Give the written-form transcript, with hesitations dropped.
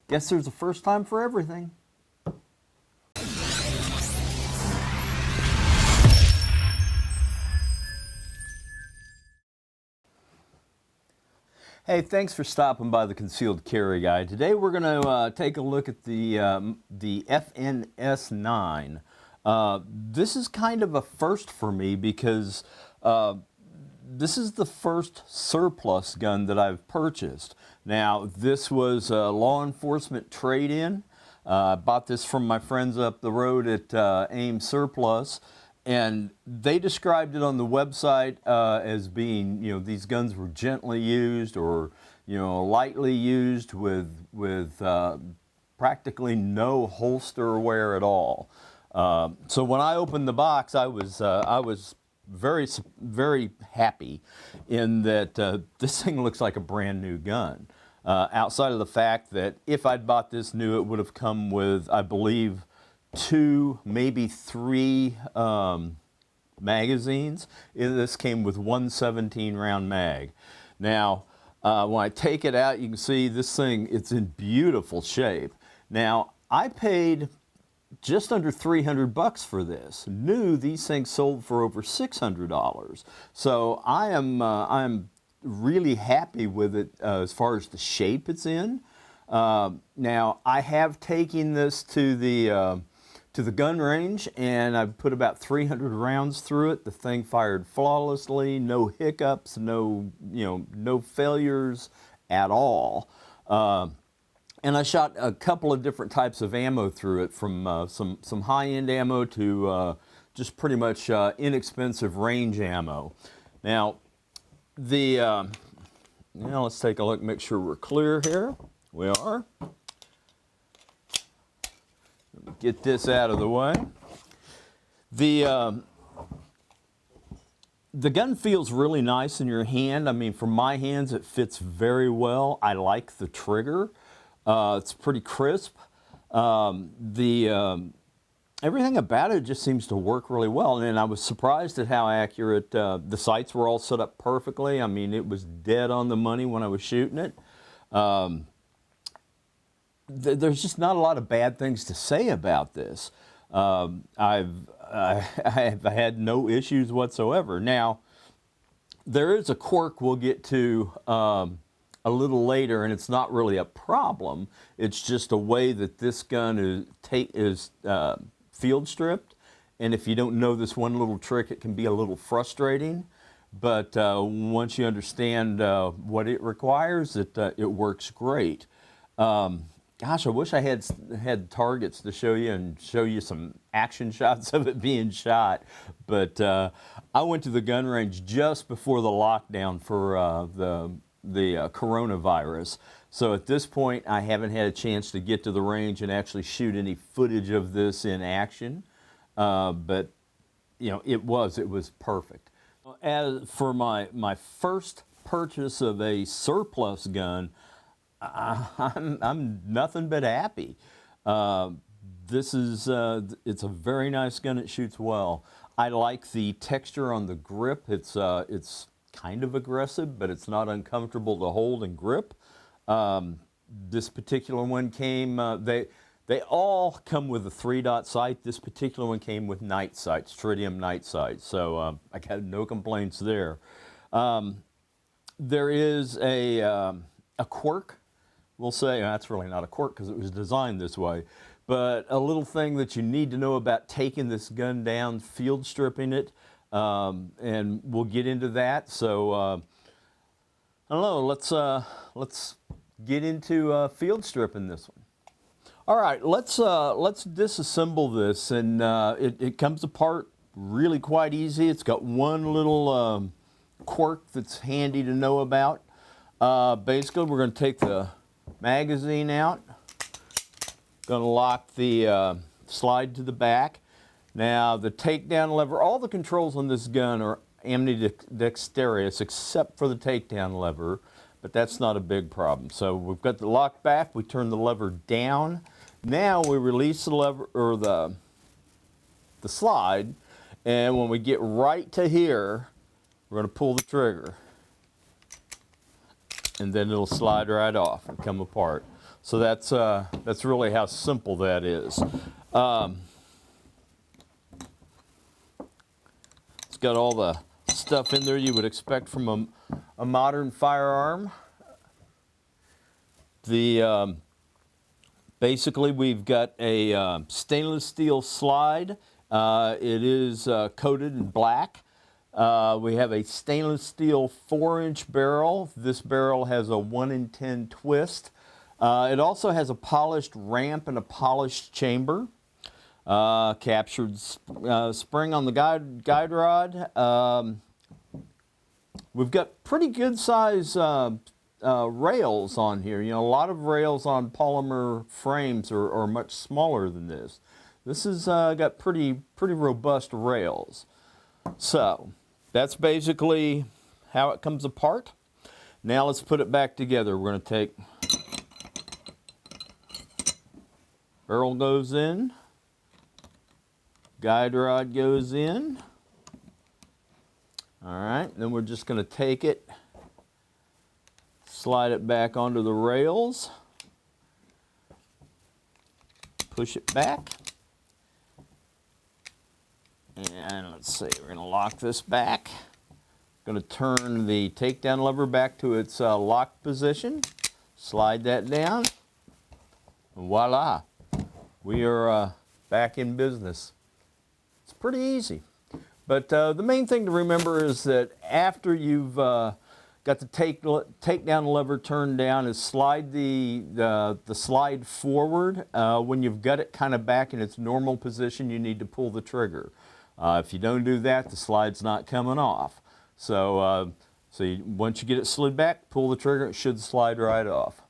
Guess there's a first time for everything. Hey, thanks for stopping by the Concealed Carry Guide. Today we're going to take a look at the FNS9. This is kind of a first for me because this is the first surplus gun that I've purchased. Now, this was a law enforcement trade-in. I bought this from my friends up the road at AIM Surplus. And they described it on the website as being, these guns were gently used or, lightly used with practically no holster wear at all. So when I opened the box, I was very, very happy in that this thing looks like a brand new gun. Outside of the fact that if I'd bought this new, it would have come with, I believe, 2, maybe 3 magazines. This came with one 17-round mag. Now, when I take it out, you can see this thing, it's in beautiful shape. Now, I paid just under $300 for this. New, these things sold for over $600. So I'm really happy with it as far as the shape it's in. Now, I have taken this to the gun range, and I've put about 300 rounds through it. The thing fired flawlessly, no hiccups, no failures at all. And I shot a couple of different types of ammo through it, from some high-end ammo to just pretty much inexpensive range ammo. Now, let's take a look, make sure we're clear here. We are. Get this out of the way. The gun feels really nice in your hand. I mean, for my hands, it fits very well. I like the trigger. It's pretty crisp. Everything about it just seems to work really well. And I was surprised at how accurate the sights were all set up perfectly. I mean, it was dead on the money when I was shooting it. There's just not a lot of bad things to say about this. I've had no issues whatsoever. Now, there is a quirk we'll get to a little later, and it's not really a problem. It's just a way that this gun is field stripped, and if you don't know this one little trick, it can be a little frustrating. But once you understand what it requires, it works great. Gosh, I wish I had targets to show you and show you some action shots of it being shot. But I went to the gun range just before the lockdown for the coronavirus. So at this point, I haven't had a chance to get to the range and actually shoot any footage of this in action. But it was perfect. As for my first purchase of a surplus gun, I'm nothing but happy. It's a very nice gun. It shoots well. I like the texture on the grip. It's kind of aggressive, but it's not uncomfortable to hold and grip. This particular one came. They all come with a 3-dot sight. This particular one came with night sights, tritium night sights. So I got no complaints there. There is a quirk. We'll say that's really not a quirk because it was designed this way, but a little thing that you need to know about taking this gun down, field stripping it, and we'll get into that. So I don't know. Let's get into field stripping this one. All right, let's disassemble this, and it comes apart really quite easy. It's got one little quirk that's handy to know about. Basically, we're going to take the magazine out. Going to lock the slide to the back. Now the takedown lever, all the controls on this gun are ambidextrous except for the takedown lever, but that's not a big problem. So we've got the lock back, we turn the lever down. Now we release the lever, or the slide, and when we get right to here, we're going to pull the trigger. And then it'll slide right off and come apart. So that's really how simple that is. It's got all the stuff in there you would expect from a modern firearm. Basically, we've got a stainless steel slide. It is coated in black. We have a stainless steel 4-inch barrel. This barrel has a 1 in 10 twist. It also has a polished ramp and a polished chamber. Captured spring on the guide rod. We've got pretty good size rails on here. You know, a lot of rails on polymer frames are much smaller than this. This has got pretty robust rails. So that's basically how it comes apart. Now let's put it back together. We're going to take, barrel goes in, guide rod goes in. All right, then we're just going to take it, slide it back onto the rails, push it back, and let's see, we're going to lock this back. Going to turn the takedown lever back to its locked position, slide that down, and voila, we are back in business. It's pretty easy. But the main thing to remember is that after you've got the takedown lever turned down, is slide the slide forward. When you've got it kind of back in its normal position, you need to pull the trigger. If you don't do that, the slide's not coming off. So, once you get it slid back, pull the trigger, it should slide right off.